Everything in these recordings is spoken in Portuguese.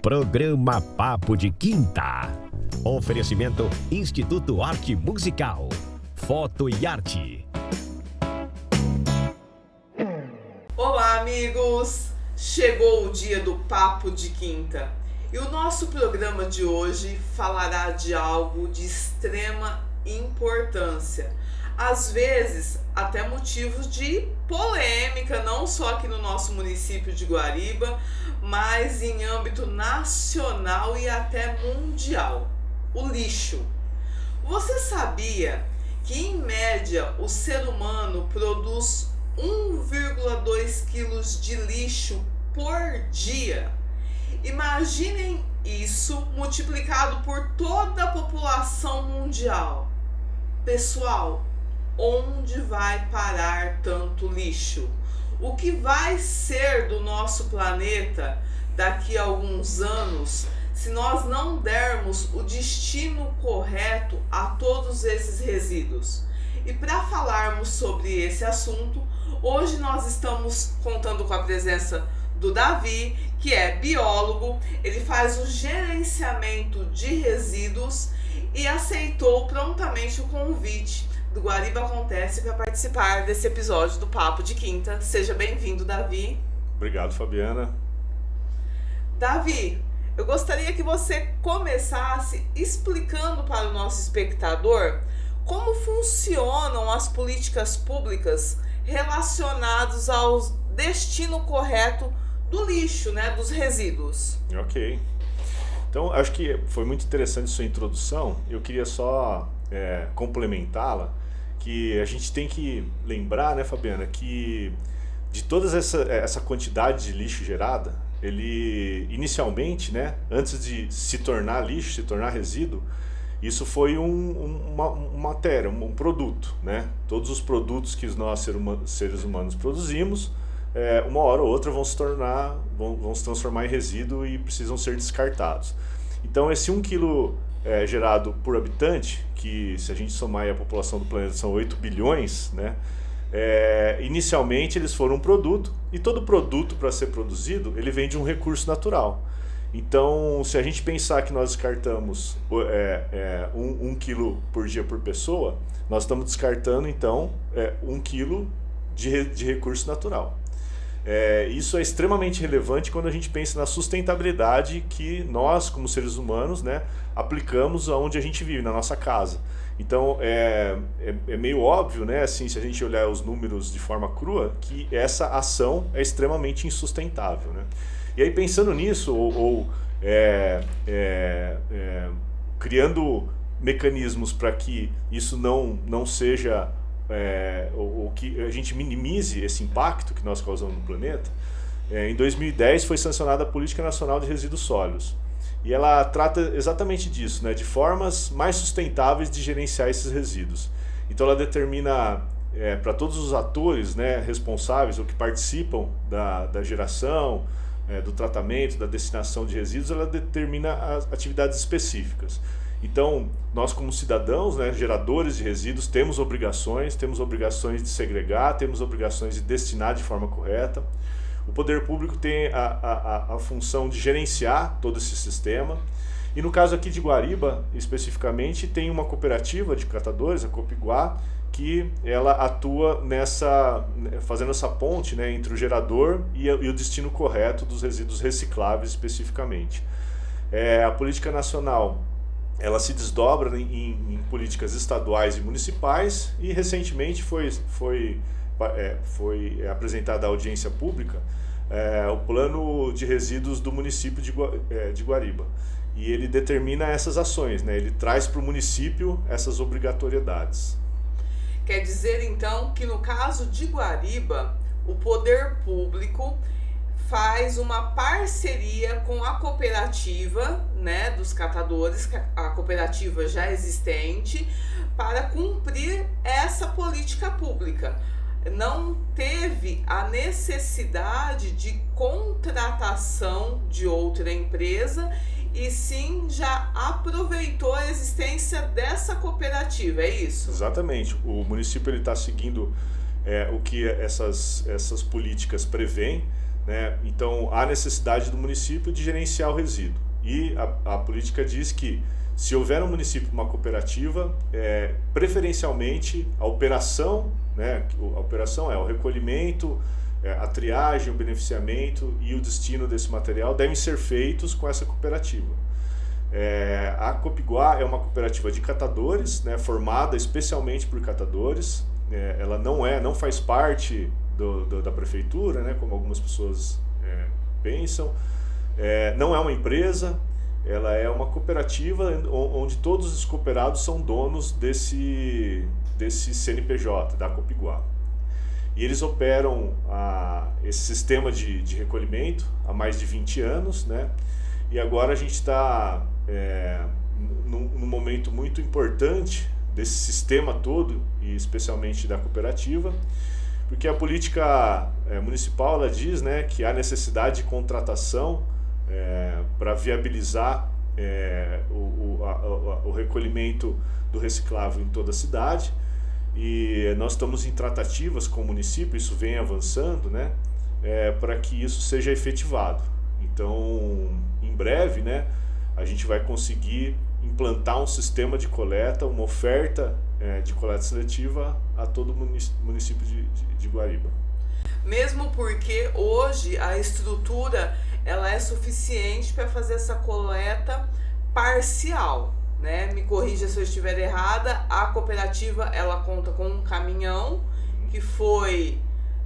Programa Papo de Quinta. Oferecimento Instituto Arte Musical. Foto e Arte. Olá, amigos! Chegou o dia do Papo de Quinta e o nosso programa de hoje falará de algo de extrema importância. Às vezes, até motivos de polêmica, não só aqui no nosso município de Guariba, mas em âmbito nacional e até mundial. O lixo. Você sabia que, em média, o ser humano produz 1,2 quilos de lixo por dia? Imaginem isso multiplicado por toda a população mundial. Pessoal, onde vai parar tanto lixo? O que vai ser do nosso planeta daqui a alguns anos se nós não dermos o destino correto a todos esses resíduos? E para falarmos sobre esse assunto, hoje nós estamos contando com a presença do Davi, que é biólogo. Ele faz o gerenciamento de resíduos e aceitou prontamente o convite do Guariba Acontece para participar desse episódio do Papo de Quinta. Seja bem-vindo, Davi. Obrigado, Fabiana. Davi, eu gostaria que você começasse explicando para o nosso espectador como funcionam as políticas públicas relacionadas ao destino correto do lixo, né, dos resíduos. Ok. Então, acho que foi muito interessante sua introdução. Eu queria só complementá-la, que a gente tem que lembrar, né, Fabiana, que de toda essa quantidade de lixo gerada, ele inicialmente, né, antes de se tornar lixo, se tornar resíduo, isso foi uma matéria, um produto, né? Todos os produtos que nós seres humanos produzimos, uma hora ou outra vão se transformar em resíduo e precisam ser descartados. Então esse 1 quilo gerado por habitante, que se a gente somar aí a população do planeta são 8 bilhões, né? Inicialmente eles foram um produto, e todo produto, para ser produzido, ele vem de um recurso natural. Então, se a gente pensar que nós descartamos 1 quilo por dia por pessoa, nós estamos descartando então 1 quilo de recurso natural. Isso é extremamente relevante quando a gente pensa na sustentabilidade que nós, como seres humanos, né, aplicamos aonde a gente vive, na nossa casa. Então é meio óbvio, né, assim, se a gente olhar os números de forma crua, que essa ação é extremamente insustentável, né? E aí, pensando nisso, criando mecanismos para que isso não seja, ou que a gente minimize esse impacto que nós causamos no planeta, em 2010 foi sancionada a Política Nacional de Resíduos Sólidos. E ela trata exatamente disso, né, de formas mais sustentáveis de gerenciar esses resíduos. Então ela determina para todos os atores, né, responsáveis ou que participam da geração, do tratamento, da destinação de resíduos, ela determina as atividades específicas. Então, nós como cidadãos, né, geradores de resíduos, temos obrigações de segregar, temos obrigações de destinar de forma correta. O poder público tem a função de gerenciar todo esse sistema. E no caso aqui de Guariba, especificamente, tem uma cooperativa de catadores, a Copiguá, que ela atua fazendo essa ponte, né, entre o gerador e o destino correto dos resíduos recicláveis especificamente. A política nacional, ela se desdobra em políticas estaduais e municipais, e recentemente foi apresentada à audiência pública o plano de resíduos do município de Guariba. E ele determina essas ações, né? Ele traz para o município essas obrigatoriedades. Quer dizer, então, que no caso de Guariba, o poder público faz uma parceria com a cooperativa, né, dos catadores, a cooperativa já existente, para cumprir essa política pública. Não teve a necessidade de contratação de outra empresa, e sim já aproveitou a existência dessa cooperativa, é isso? Exatamente. O município está seguindo o que essas políticas prevêem, né? Então há necessidade do município de gerenciar o resíduo. E a política diz que se houver no município uma cooperativa, preferencialmente a operação, né? A operação é o recolhimento, a triagem, o beneficiamento e o destino desse material devem ser feitos com essa cooperativa. A Copiguá é uma cooperativa de catadores, né? Formada especialmente por catadores. Ela não faz parte da prefeitura, né? Como algumas pessoas pensam. Não é uma empresa, ela é uma cooperativa onde todos os cooperados são donos desse CNPJ, da Copiguá. E eles operam esse sistema de recolhimento há mais de 20 anos, né? E agora a gente está num momento muito importante desse sistema todo, e especialmente da cooperativa, porque a política municipal ela diz, né, que há necessidade de contratação para viabilizar o recolhimento do reciclável em toda a cidade. E nós estamos em tratativas com o município, isso vem avançando, né, para que isso seja efetivado. Então, em breve, né, a gente vai conseguir implantar um sistema de coleta, uma oferta de coleta seletiva a todo o município de Guariba. Mesmo porque hoje a estrutura ela é suficiente para fazer essa coleta parcial, né? Me corrija se eu estiver errada, a cooperativa ela conta com um caminhão que foi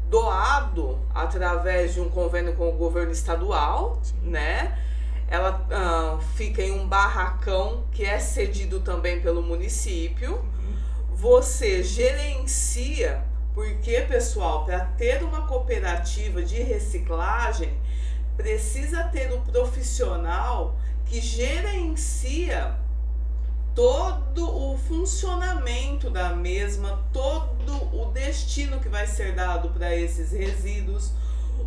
doado através de um convênio com o governo estadual, né? Ela fica em um barracão que é cedido também pelo município. Você gerencia, porque, pessoal, para ter uma cooperativa de reciclagem, precisa ter um profissional que gerencia todo o funcionamento da mesma, todo o destino que vai ser dado para esses resíduos.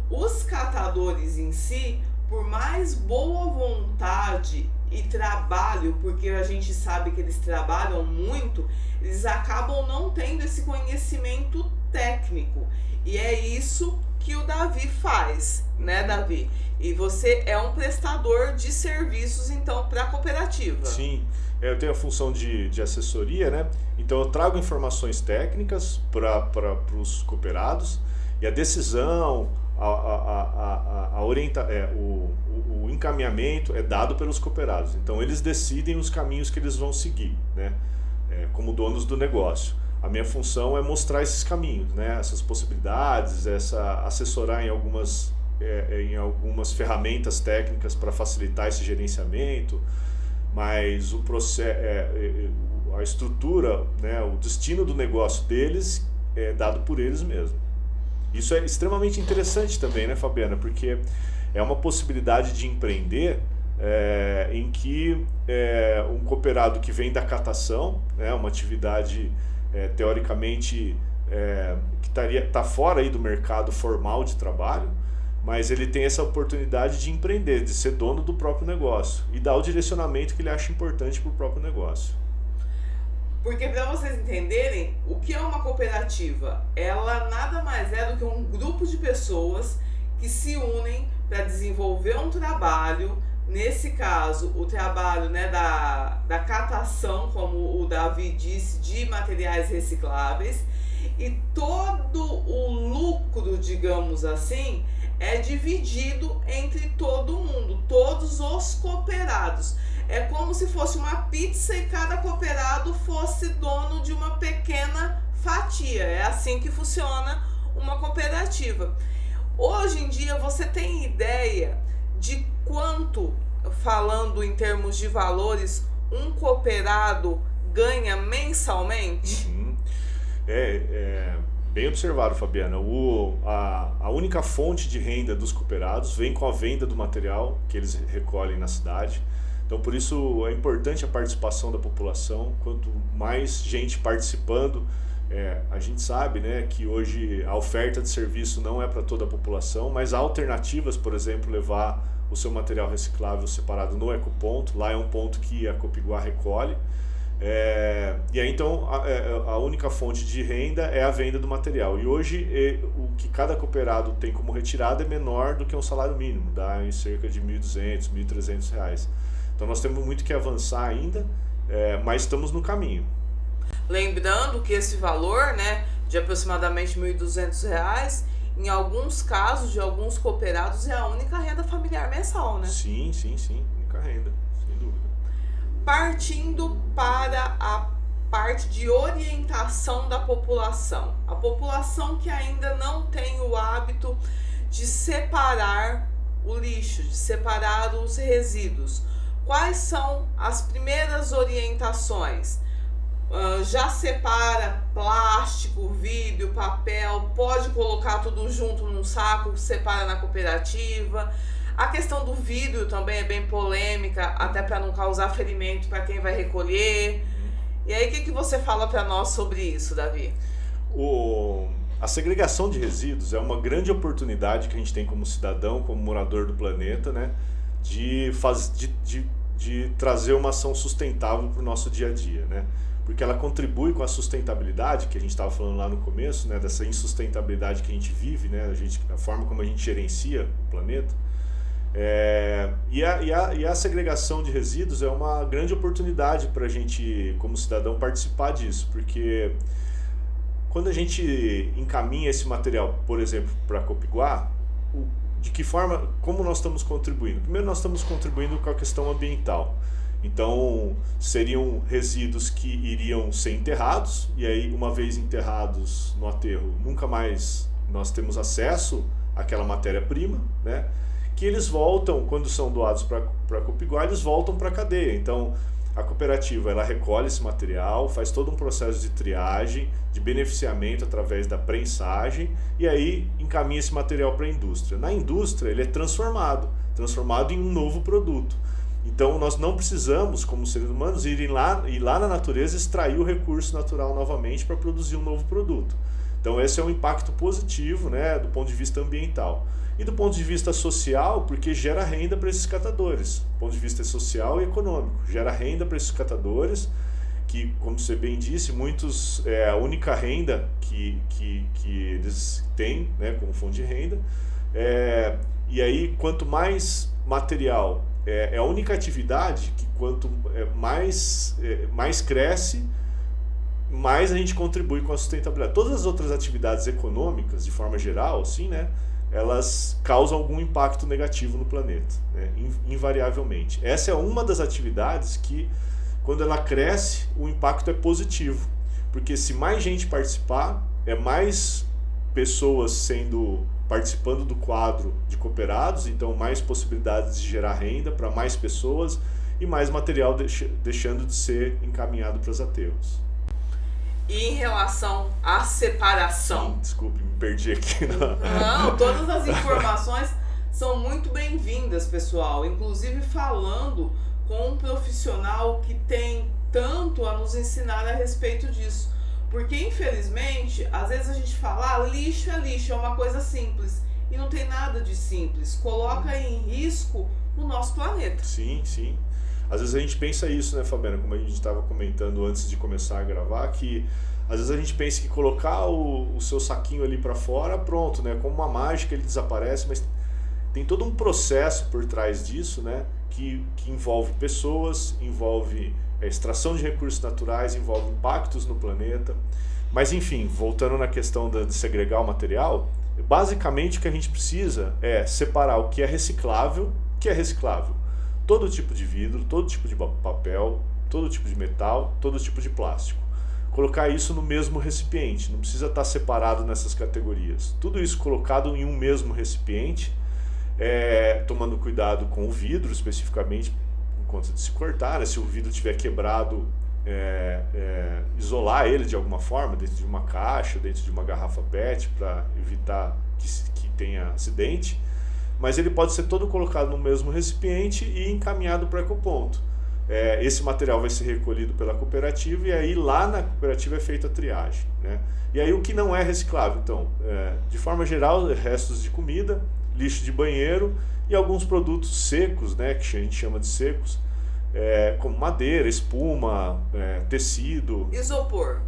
Os catadores em si, por mais boa vontade e trabalho, porque a gente sabe que eles trabalham muito, eles acabam não tendo esse conhecimento técnico. E é isso que o Davi faz, né, Davi? E você é um prestador de serviços, então, para a cooperativa. Sim, eu tenho a função de assessoria, né? Então eu trago informações técnicas para os cooperados, e a decisão, o encaminhamento é dado pelos cooperados. Então eles decidem os caminhos que eles vão seguir, né? Como donos do negócio. A minha função é mostrar esses caminhos, né? Essas possibilidades, assessorar em algumas ferramentas técnicas para facilitar esse gerenciamento, mas o processo, a estrutura, né? O destino do negócio deles é dado por eles mesmos. Isso é extremamente interessante também, né, Fabiana? Porque é uma possibilidade de empreender em que um cooperado que vem da catação, né, uma atividade teoricamente que está fora aí do mercado formal de trabalho, mas ele tem essa oportunidade de empreender, de ser dono do próprio negócio e dar o direcionamento que ele acha importante para o próprio negócio. Porque, para vocês entenderem, o que é uma cooperativa? Ela nada mais é do que um grupo de pessoas que se unem para desenvolver um trabalho, nesse caso, o trabalho, né, da catação, como o Davi disse, de materiais recicláveis, e todo o lucro, digamos assim, é dividido entre todo mundo, todos os cooperados. É como se fosse uma pizza e cada cooperado fosse dono de uma pequena fatia. É assim que funciona uma cooperativa. Hoje em dia, você tem ideia de quanto, falando em termos de valores, um cooperado ganha mensalmente? Bem observado, Fabiana. A única fonte de renda dos cooperados vem com a venda do material que eles recolhem na cidade. Então, por isso é importante a participação da população. Quanto mais gente participando, a gente sabe, né, que hoje a oferta de serviço não é para toda a população, mas há alternativas, por exemplo, levar o seu material reciclável separado no ecoponto. Lá é um ponto que a Copiguá recolhe. E aí então a única fonte de renda é a venda do material. E hoje o que cada cooperado tem como retirada é menor do que um salário mínimo, dá em cerca de R$ 1.200, R$ 1.300. Então nós temos muito que avançar ainda, mas estamos no caminho. Lembrando que esse valor, né, de aproximadamente R$ 1.200, em alguns casos de alguns cooperados, é a única renda familiar mensal, né? Sim, única renda, sem dúvida. Partindo para a parte de orientação da população. A população que ainda não tem o hábito de separar o lixo, de separar os resíduos. Quais são as primeiras orientações? Já separa plástico, vidro, papel, pode colocar tudo junto num saco, separa na cooperativa. A questão do vidro também é bem polêmica, até para não causar ferimento para quem vai recolher. E aí, o que você fala para nós sobre isso, Davi? A segregação de resíduos é uma grande oportunidade que a gente tem como cidadão, como morador do planeta, né, de trazer uma ação sustentável para o nosso dia a dia, né? Porque ela contribui com a sustentabilidade que a gente estava falando lá no começo, né, dessa insustentabilidade que a gente vive, né, a forma como a gente gerencia o planeta. E a segregação de resíduos é uma grande oportunidade para a gente, como cidadão, participar disso, porque quando a gente encaminha esse material, por exemplo, para a Copiguá, de que forma, como nós estamos contribuindo? Primeiro, nós estamos contribuindo com a questão ambiental. Então, seriam resíduos que iriam ser enterrados, e aí, uma vez enterrados no aterro, nunca mais nós temos acesso àquela matéria-prima, né? Que eles voltam, quando são doados para a Copiguá, eles voltam para a cadeia. Então, a cooperativa ela recolhe esse material, faz todo um processo de triagem, de beneficiamento através da prensagem, e aí encaminha esse material para a indústria. Na indústria, ele é transformado em um novo produto. Então, nós não precisamos, como seres humanos, ir lá na natureza extrair o recurso natural novamente para produzir um novo produto. Então, esse é um impacto positivo, né, do ponto de vista ambiental. E do ponto de vista social, porque gera renda para esses catadores. Do ponto de vista social e econômico, gera renda para esses catadores, que, como você bem disse, muitos é a única renda que eles têm, né, como fonte de renda. E aí, quanto mais material, é a única atividade que quanto mais cresce, mais a gente contribui com a sustentabilidade. Todas as outras atividades econômicas, de forma geral, assim, né, elas causam algum impacto negativo no planeta, né, invariavelmente. Essa é uma das atividades que, quando ela cresce, o impacto é positivo, porque se mais gente participar, mais pessoas participando do quadro de cooperados, então mais possibilidades de gerar renda para mais pessoas e mais material deixando de ser encaminhado para os aterros. E em relação à separação? Sim, desculpe, me perdi aqui. Não, todas as informações são muito bem-vindas, pessoal. Inclusive falando com um profissional que tem tanto a nos ensinar a respeito disso. Porque, infelizmente, às vezes a gente fala, lixo, é uma coisa simples. E não tem nada de simples. Coloca em risco o nosso planeta. Sim. Às vezes a gente pensa isso, né, Fabiana? Como a gente estava comentando antes de começar a gravar, que às vezes a gente pensa que colocar o seu saquinho ali para fora, pronto, né? Como uma mágica ele desaparece, mas tem todo um processo por trás disso, né? Que envolve pessoas, envolve extração de recursos naturais, envolve impactos no planeta. Mas enfim, voltando na questão de segregar o material, basicamente o que a gente precisa é separar o que é reciclável, todo tipo de vidro, todo tipo de papel, todo tipo de metal, todo tipo de plástico. Colocar isso no mesmo recipiente, não precisa estar separado nessas categorias. Tudo isso colocado em um mesmo recipiente, tomando cuidado com o vidro especificamente, enquanto de se cortar, né? Se o vidro estiver quebrado, isolar ele de alguma forma, dentro de uma caixa, dentro de uma garrafa PET, para evitar que tenha acidente. Mas ele pode ser todo colocado no mesmo recipiente e encaminhado para o ecoponto. Esse material vai ser recolhido pela cooperativa e aí lá na cooperativa é feita a triagem, né? E aí o que não é reciclável, então, de forma geral, restos de comida, lixo de banheiro e alguns produtos secos, né, que a gente chama de secos, como madeira, espuma, tecido. Isopor.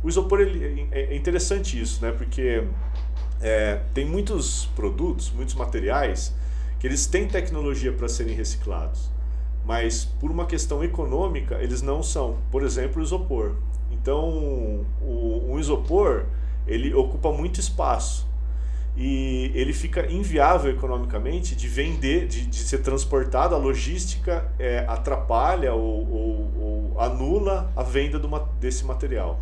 O isopor é interessante isso, né? Porque tem muitos produtos, muitos materiais que eles têm tecnologia para serem reciclados, mas por uma questão econômica eles não são. Por exemplo, o isopor. Então, o isopor ele ocupa muito espaço e ele fica inviável economicamente de vender, de ser transportado. A logística atrapalha ou anula a venda desse material.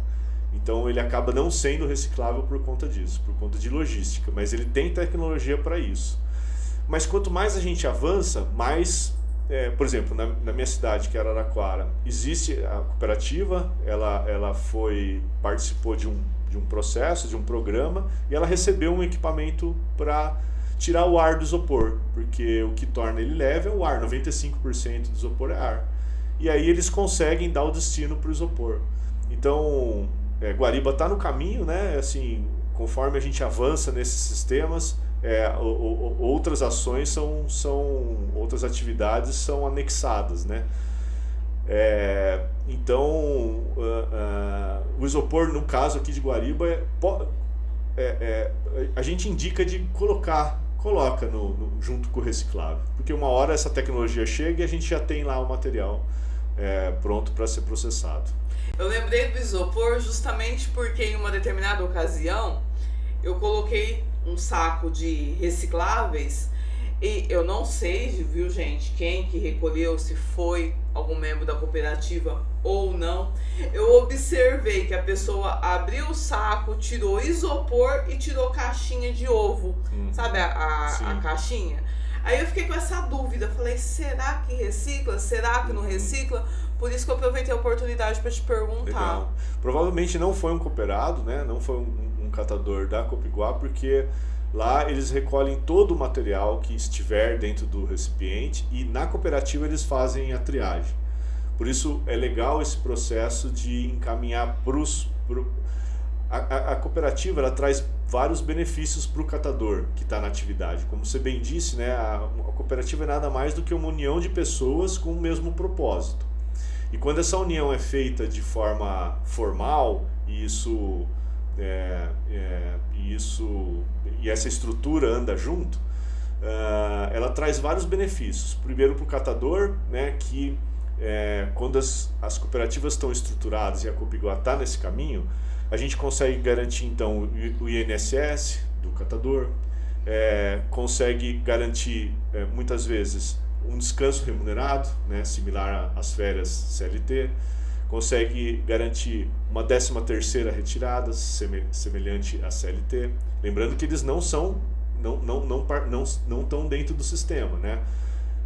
Então ele acaba não sendo reciclável por conta disso, por conta de logística, mas ele tem tecnologia para isso. Mas quanto mais a gente avança, mais, por exemplo, na minha cidade, que é Araraquara, existe a cooperativa, ela participou de um processo, de um programa, e ela recebeu um equipamento para tirar o ar do isopor, porque o que torna ele leve é o ar, 95% do isopor é ar. E aí eles conseguem dar o destino para o isopor. Então, Guariba está no caminho, né? Assim, conforme a gente avança nesses sistemas, outras ações outras atividades são anexadas, né? Então, o isopor, no caso aqui de Guariba, a gente indica de coloca junto com o reciclável, porque uma hora essa tecnologia chega e a gente já tem lá o material pronto para ser processado. Eu lembrei do isopor justamente porque em uma determinada ocasião eu coloquei um saco de recicláveis e eu não sei, viu gente, quem que recolheu, se foi algum membro da cooperativa ou não. Eu observei que a pessoa abriu o saco, tirou isopor e tirou caixinha de ovo, sabe a caixinha? Aí eu fiquei com essa dúvida, falei, será que recicla? Será que não recicla? Por isso que eu aproveitei a oportunidade para te perguntar. Legal. Provavelmente não foi um cooperado, né? Não foi um catador da Copiguá, porque lá eles recolhem todo o material que estiver dentro do recipiente e na cooperativa eles fazem a triagem. Por isso é legal esse processo de encaminhar a cooperativa, ela traz vários benefícios para o catador que está na atividade. Como você bem disse, né? A cooperativa é nada mais do que uma união de pessoas com o mesmo propósito. E quando essa união é feita de forma formal, e essa estrutura anda junto, ela traz vários benefícios. Primeiro para o catador, né, que quando as cooperativas estão estruturadas e a Copiguá está nesse caminho, a gente consegue garantir então o INSS do catador, consegue garantir muitas vezes um descanso remunerado, né, similar às férias CLT, consegue garantir uma 13ª retirada, semelhante à CLT. Lembrando que eles não estão dentro do sistema, né,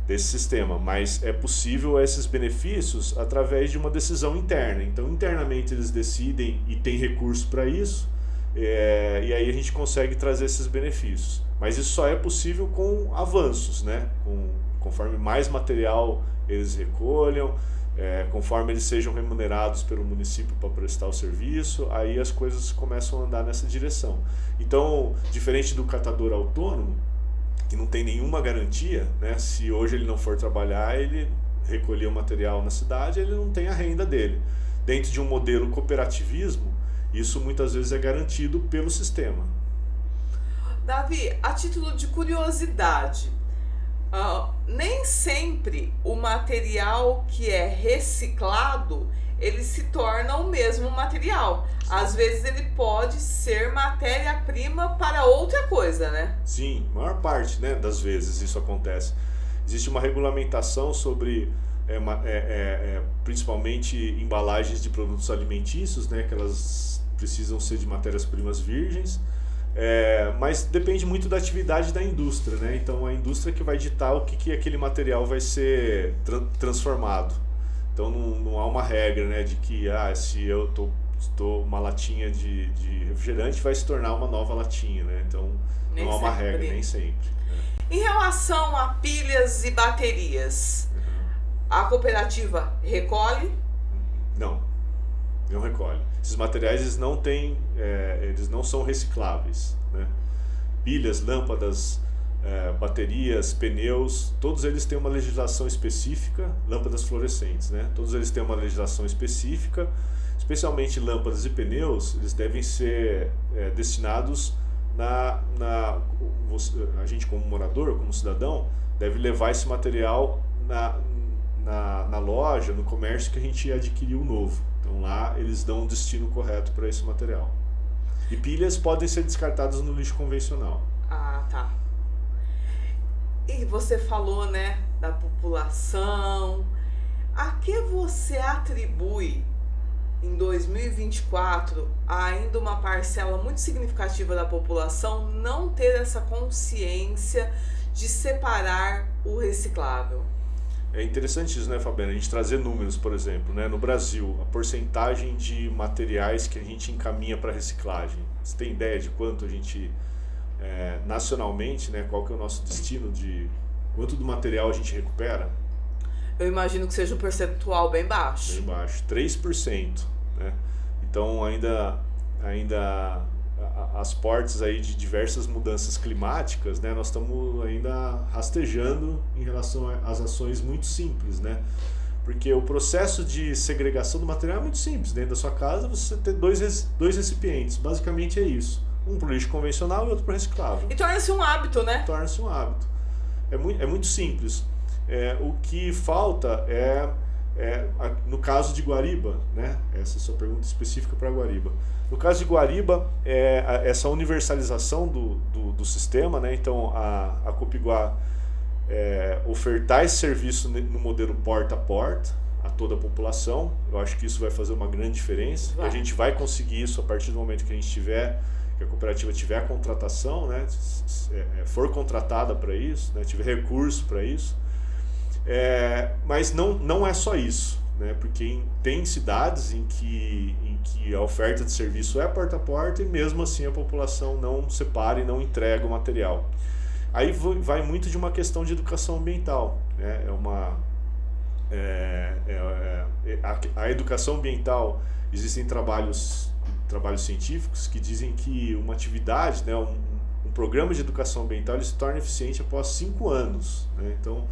desse sistema, mas é possível esses benefícios através de uma decisão interna. Então, internamente eles decidem e tem recurso para isso, e aí a gente consegue trazer esses benefícios. Mas isso só é possível com avanços, né, conforme mais material eles recolham, conforme eles sejam remunerados pelo município para prestar o serviço, aí as coisas começam a andar nessa direção. Então, diferente do catador autônomo, que não tem nenhuma garantia, né? Se hoje ele não for trabalhar, ele recolher o material na cidade, ele não tem a renda dele. Dentro de um modelo cooperativismo, isso muitas vezes é garantido pelo sistema. Davi, a título de curiosidade, nem sempre o material que é reciclado ele se torna o mesmo material. Às vezes ele pode ser matéria-prima para outra coisa, né? Sim, a maior parte, né, das vezes isso acontece. Existe uma regulamentação sobre principalmente embalagens de produtos alimentícios, né, que elas precisam ser de matérias-primas virgens. Mas depende muito da atividade da indústria, né? Então a indústria que vai ditar o que aquele material vai ser transformado. Então não há uma regra, né, de que se eu estou uma latinha de refrigerante vai se tornar uma nova latinha, né? Então não há uma regra, nem sempre. Em relação a pilhas e baterias, a cooperativa recolhe? Não recolhe. Esses materiais eles não são recicláveis, né? Pilhas, lâmpadas, baterias, pneus, todos eles têm uma legislação específica, lâmpadas fluorescentes, né? Todos eles têm uma legislação específica, especialmente lâmpadas e pneus, eles devem ser destinados a gente como morador, como cidadão, deve levar esse material na loja, no comércio que a gente adquiriu novo. Então lá eles dão um destino correto para esse material. E pilhas podem ser descartadas no lixo convencional. Ah, tá. E você falou, né, da população. A que você atribui, em 2024, ainda uma parcela muito significativa da população não ter essa consciência de separar o reciclável? É interessante isso, né, Fabiana? A gente trazer números, por exemplo, né? No Brasil, a porcentagem de materiais que a gente encaminha para reciclagem. Você tem ideia de quanto a gente, nacionalmente, né, qual que é o nosso destino de quanto do material a gente recupera? Eu imagino que seja um percentual bem baixo. Bem baixo, 3%, né? Então ainda as portas aí de diversas mudanças climáticas, né? Nós estamos ainda rastejando em relação às ações muito simples, né? Porque o processo de segregação do material é muito simples. Dentro da sua casa você tem dois recipientes, basicamente é isso. Um para o lixo convencional e outro para o reciclável. E torna-se um hábito, né? Torna-se um hábito. É muito simples. O que falta no caso de Guariba, né? Essa é a sua pergunta específica para Guariba. No caso de Guariba, essa universalização do sistema, né? Então a Copiguá ofertar esse serviço no modelo porta a porta a toda a população. Eu acho que isso vai fazer uma grande diferença. E a gente vai conseguir isso a partir do momento que a cooperativa tiver a contratação, né? For contratada para isso, né? Tiver recurso para isso. Mas não é só isso, né? Porque tem cidades em que a oferta de serviço é porta a porta e mesmo assim a população não separa e não entrega o material. Aí vai muito de uma questão de educação ambiental, né? A educação ambiental, existem trabalhos científicos que dizem que uma atividade, né, um programa de educação ambiental, ele se torna eficiente após 5 anos, né? Então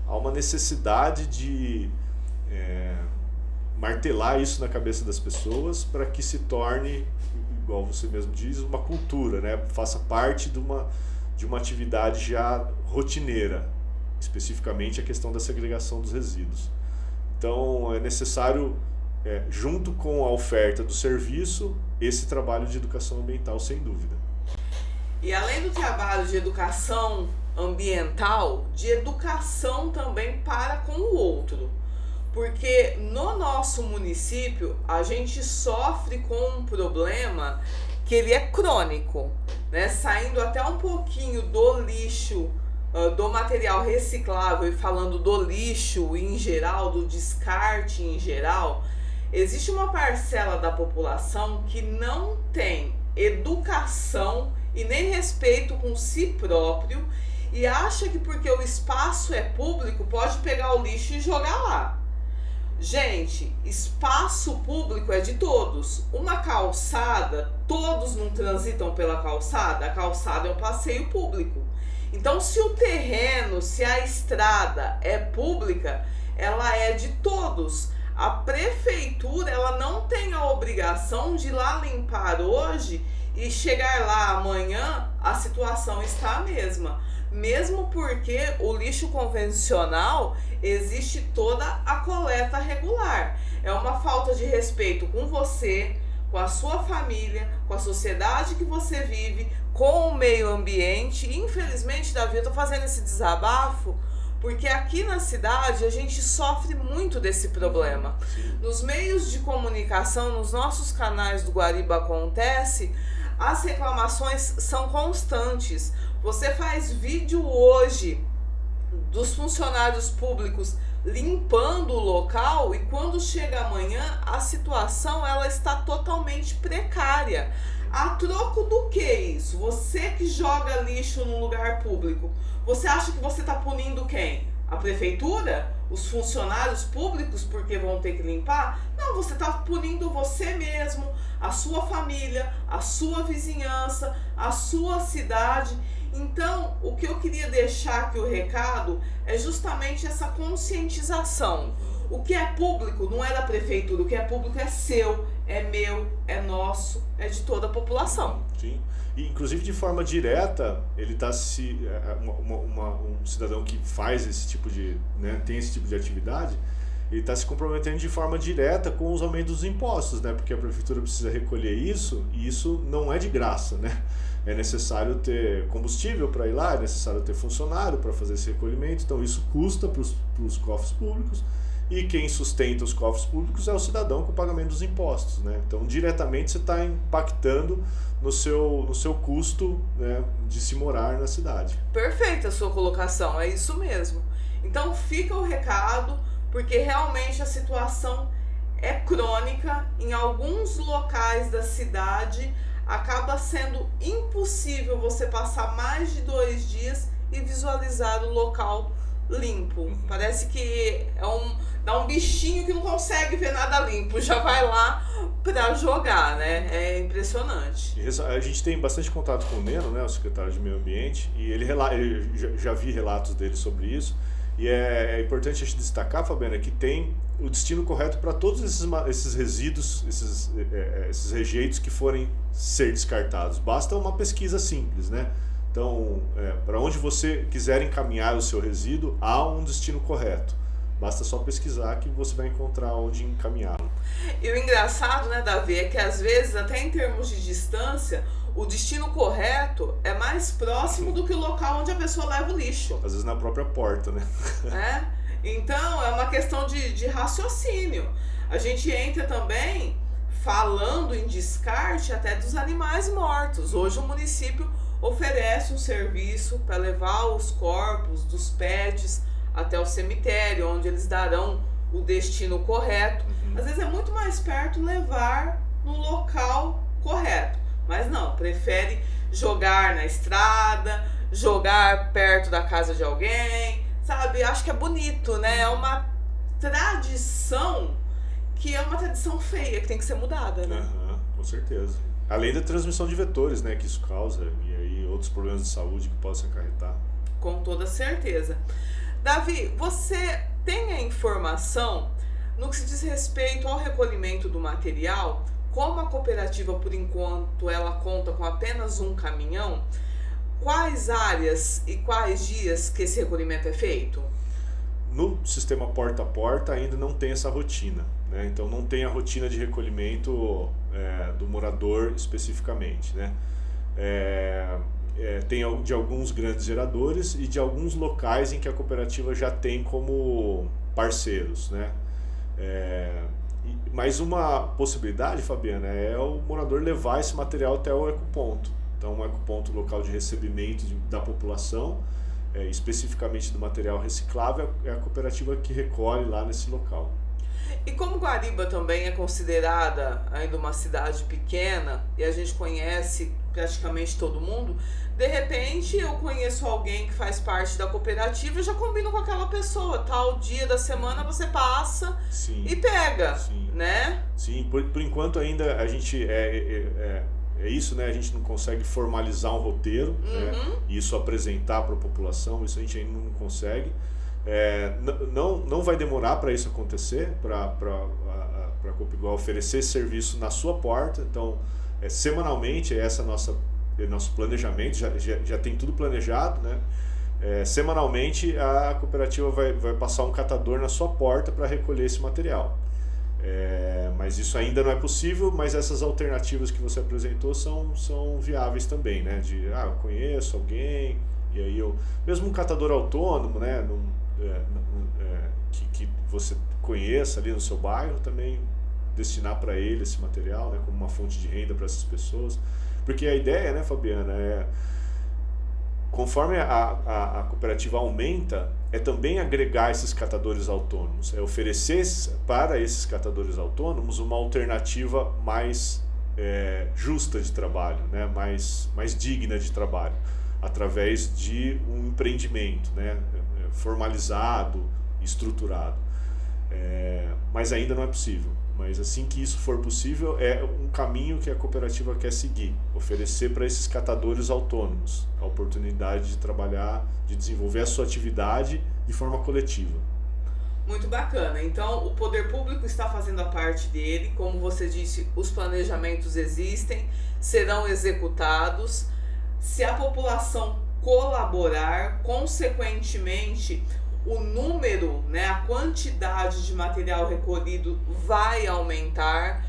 há uma necessidade de martelar isso na cabeça das pessoas para que se torne, igual você mesmo diz, uma cultura, né? Faça parte de uma atividade já rotineira, especificamente a questão da segregação dos resíduos. Então é necessário, junto com a oferta do serviço, esse trabalho de educação ambiental, sem dúvida. E além do trabalho de educação ambiental, de educação também para com o outro. Porque no nosso município a gente sofre com um problema que ele é crônico, né? Saindo até um pouquinho do lixo, do material reciclável e falando do lixo em geral, do descarte em geral, existe uma parcela da população que não tem educação e nem respeito com si próprio e acha que porque o espaço é público pode pegar o lixo e jogar lá. Gente, espaço público é de todos. Uma calçada, todos não transitam pela calçada? A calçada é um passeio público. Então, se o terreno, se a estrada é pública, ela é de todos. A prefeitura, ela não tem a obrigação de ir lá limpar hoje e chegar lá amanhã, a situação está a mesma. Mesmo porque o lixo convencional existe toda a coleta regular. É uma falta de respeito com você, com a sua família, com a sociedade que você vive, com o meio ambiente. E, infelizmente, Davi, eu tô fazendo esse desabafo porque aqui na cidade a gente sofre muito desse problema. Nos meios de comunicação, nos nossos canais do Guariba Acontece, as reclamações são constantes. Você faz vídeo hoje dos funcionários públicos limpando o local e quando chega amanhã a situação ela está totalmente precária. A troco do que isso? Você que joga lixo num lugar público, você acha que você está punindo quem? A prefeitura? Os funcionários públicos porque vão ter que limpar? Não, você está punindo você mesmo, a sua família, a sua vizinhança, a sua cidade. Então, o que eu queria deixar aqui o recado é justamente essa conscientização. O que é público não é da prefeitura, o que é público é seu, é meu, é nosso, é de toda a população. Sim. E, inclusive, de forma direta, ele está um cidadão que faz esse tipo de, né, tem esse tipo de atividade, ele está se comprometendo de forma direta com os aumentos dos impostos, né? Porque a prefeitura precisa recolher isso, e isso não é de graça, né? É necessário ter combustível para ir lá, é necessário ter funcionário para fazer esse recolhimento, então isso custa para os cofres públicos, e quem sustenta os cofres públicos é o cidadão com o pagamento dos impostos, né? Então, diretamente você está impactando no seu custo, né, de se morar na cidade. Perfeita a sua colocação, é isso mesmo. Então fica o recado, porque realmente a situação é crônica. Em alguns locais da cidade acaba sendo impossível você passar mais de 2 dias e visualizar o local limpo. Parece que dá um bichinho que não consegue ver nada limpo, já vai lá para jogar, né? É impressionante. A gente tem bastante contato com o Neno, né, o secretário de Meio Ambiente, e ele já vi relatos dele sobre isso, e é importante a gente destacar, Fabiana, que tem o destino correto para todos esses resíduos, esses rejeitos que forem ser descartados. Basta uma pesquisa simples, né? Então, para onde você quiser encaminhar o seu resíduo, há um destino correto. Basta só pesquisar que você vai encontrar onde encaminhá-lo. E o engraçado, né, Davi, é que às vezes, até em termos de distância, o destino correto é mais próximo do que o local onde a pessoa leva o lixo. Às vezes na própria porta, né? Então, é uma questão de raciocínio. A gente entra também falando em descarte até dos animais mortos. Hoje o município oferece um serviço para levar os corpos dos pets até o cemitério, onde eles darão o destino correto. Às vezes é muito mais perto levar no local correto, mas não, prefere jogar na estrada, jogar perto da casa de alguém, sabe? Acho que é bonito, né? É uma tradição que é uma tradição feia, que tem que ser mudada, né? Com certeza. Além da transmissão de vetores, né, que isso causa, e aí outros problemas de saúde que possam acarretar. Com toda certeza. Davi, você tem a informação no que se diz respeito ao recolhimento do material? Como a cooperativa, por enquanto, ela conta com apenas um caminhão, quais áreas e quais dias que esse recolhimento é feito? No sistema porta a porta ainda não tem essa rotina, né? Então não tem a rotina de recolhimento do morador especificamente, né? Tem de alguns grandes geradores e de alguns locais em que a cooperativa já tem como parceiros, né? Mas uma possibilidade, Fabiana, é o morador levar esse material até o ecoponto. Então, o ecoponto, local de recebimento da população, especificamente do material reciclável, é a cooperativa que recolhe lá nesse local. E como Guariba também é considerada ainda uma cidade pequena e a gente conhece praticamente todo mundo, de repente eu conheço alguém que faz parte da cooperativa e já combino com aquela pessoa, tal dia da semana você passa e pega, né? Sim, por enquanto ainda a gente é isso, né? A gente não consegue formalizar um roteiro, né? E isso apresentar para a população, isso a gente ainda não consegue. Não vai demorar para isso acontecer, para a Copiguá oferecer esse serviço na sua porta. Então, semanalmente, esse é nosso planejamento, já tem tudo planejado, né? Semanalmente, a cooperativa vai passar um catador na sua porta para recolher esse material. Mas isso ainda não é possível, mas essas alternativas que você apresentou são viáveis também, né? Eu conheço alguém, e aí mesmo um catador autônomo, né? Que você conheça ali no seu bairro, também destinar para ele esse material, né? Como uma fonte de renda para essas pessoas. Porque a ideia, né, Fabiana, conforme a cooperativa aumenta, também agregar esses catadores autônomos, oferecer para esses catadores autônomos uma alternativa mais justa de trabalho, né? mais digna de trabalho, através de um empreendimento, né? Formalizado, estruturado. Mas ainda não é possível. Mas assim que isso for possível, é um caminho que a cooperativa quer seguir, oferecer para esses catadores autônomos a oportunidade de trabalhar, de desenvolver a sua atividade de forma coletiva. Muito bacana. Então, o poder público está fazendo a parte dele. Como você disse, os planejamentos existem, serão executados. Se a população colaborar, consequentemente, o número, né, a quantidade de material recolhido vai aumentar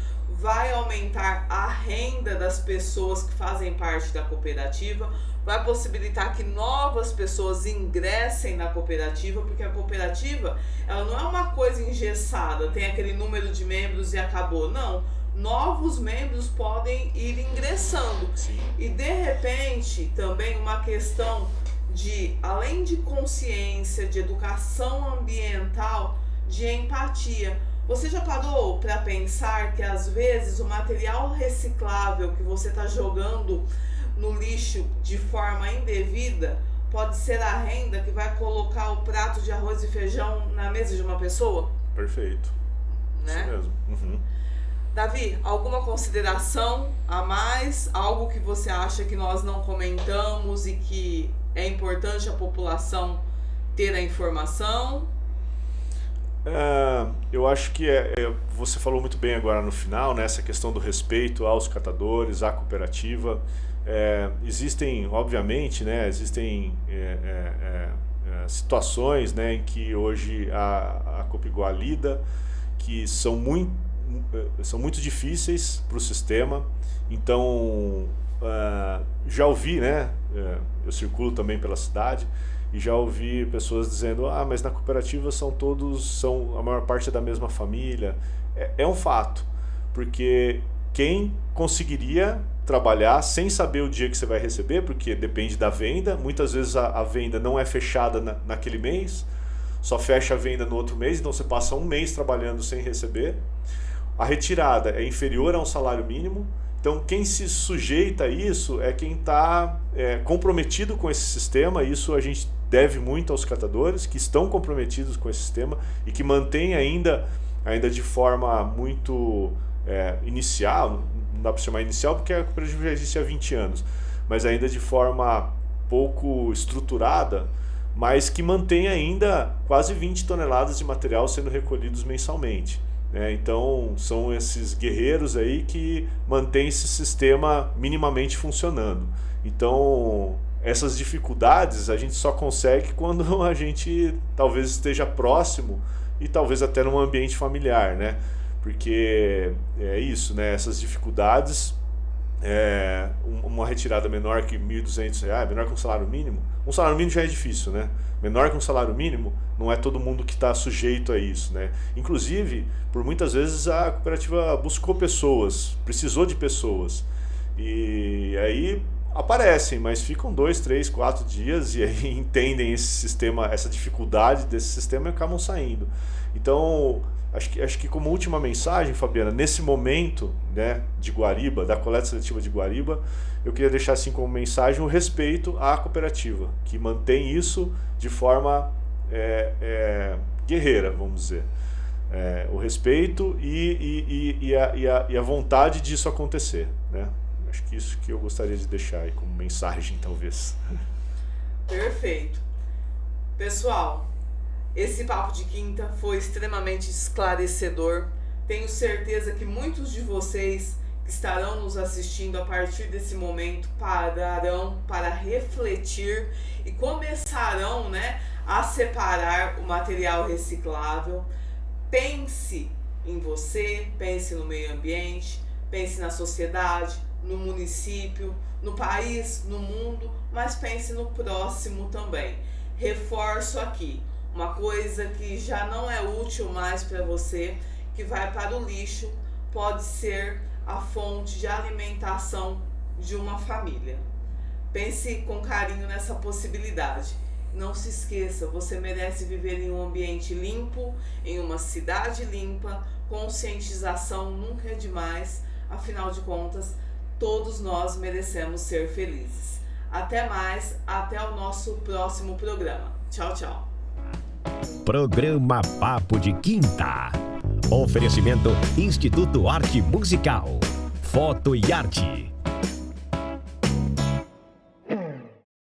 a renda das pessoas que fazem parte da cooperativa, vai possibilitar que novas pessoas ingressem na cooperativa, porque a cooperativa, ela não é uma coisa engessada, tem aquele número de membros e acabou. Não, novos membros podem ir ingressando. Sim. E de repente, também uma questão de, além de consciência, de educação ambiental, de empatia. Você já parou para pensar que às vezes o material reciclável que você está jogando no lixo de forma indevida pode ser a renda que vai colocar o prato de arroz e feijão na mesa de uma pessoa? Perfeito. Né? Isso mesmo. Uhum. Davi, alguma consideração a mais? Algo que você acha que nós não comentamos e que é importante a população ter a informação? Eu acho que você falou muito bem agora no final, né, essa questão do respeito aos catadores, à cooperativa. Existem, obviamente, né, situações, né, em que hoje a Copiguá lida, que são muito difíceis para o sistema. Então, já ouvi, né, eu circulo também pela cidade, e já ouvi pessoas dizendo, mas na cooperativa a maior parte é da mesma família. É um fato, porque quem conseguiria trabalhar sem saber o dia que você vai receber, porque depende da venda, muitas vezes a venda não é fechada naquele mês, só fecha a venda no outro mês, então você passa um mês trabalhando sem receber. A retirada é inferior a um salário mínimo, então quem se sujeita a isso é quem está comprometido com esse sistema. Isso a gente deve muito aos catadores que estão comprometidos com esse sistema e que mantêm ainda de forma muito inicial, não dá para chamar inicial porque a cooperativa já existe há 20 anos, mas ainda de forma pouco estruturada, mas que mantém ainda quase 20 toneladas de material sendo recolhidos mensalmente. Então são esses guerreiros aí que mantêm esse sistema minimamente funcionando. Então essas dificuldades a gente só consegue quando a gente talvez esteja próximo e talvez até num ambiente familiar, né? Porque é isso, né? Essas dificuldades, uma retirada menor que R$ 1.200, menor que um salário mínimo já é difícil, né? Menor que um salário mínimo, não é todo mundo que está sujeito a isso, né? Inclusive, por muitas vezes a cooperativa buscou pessoas, precisou de pessoas, e aí aparecem, mas ficam 2, 3, 4 dias e aí entendem esse sistema, essa dificuldade desse sistema e acabam saindo. Então, acho que como última mensagem, Fabiana, nesse momento, né, de Guariba, da coleta seletiva de Guariba, eu queria deixar assim como mensagem o respeito à cooperativa, que mantém isso de forma guerreira, vamos dizer. O respeito e a vontade disso acontecer, né? Acho que isso que eu gostaria de deixar aí como mensagem, talvez. Perfeito. Pessoal, esse Papo de Quinta foi extremamente esclarecedor. Tenho certeza que muitos de vocês que estarão nos assistindo a partir desse momento pararão para refletir e começarão, né, a separar o material reciclável. Pense em você, pense no meio ambiente, pense na sociedade, no município, no país, no mundo, mas pense no próximo também. Reforço aqui, uma coisa que já não é útil mais para você, que vai para o lixo, pode ser a fonte de alimentação de uma família. Pense com carinho nessa possibilidade. Não se esqueça, você merece viver em um ambiente limpo, em uma cidade limpa. Conscientização nunca é demais, afinal de contas, todos nós merecemos ser felizes. Até mais, até o nosso próximo programa. Tchau, tchau. Programa Papo de Quinta. Oferecimento Instituto Arte Musical. Foto e Arte.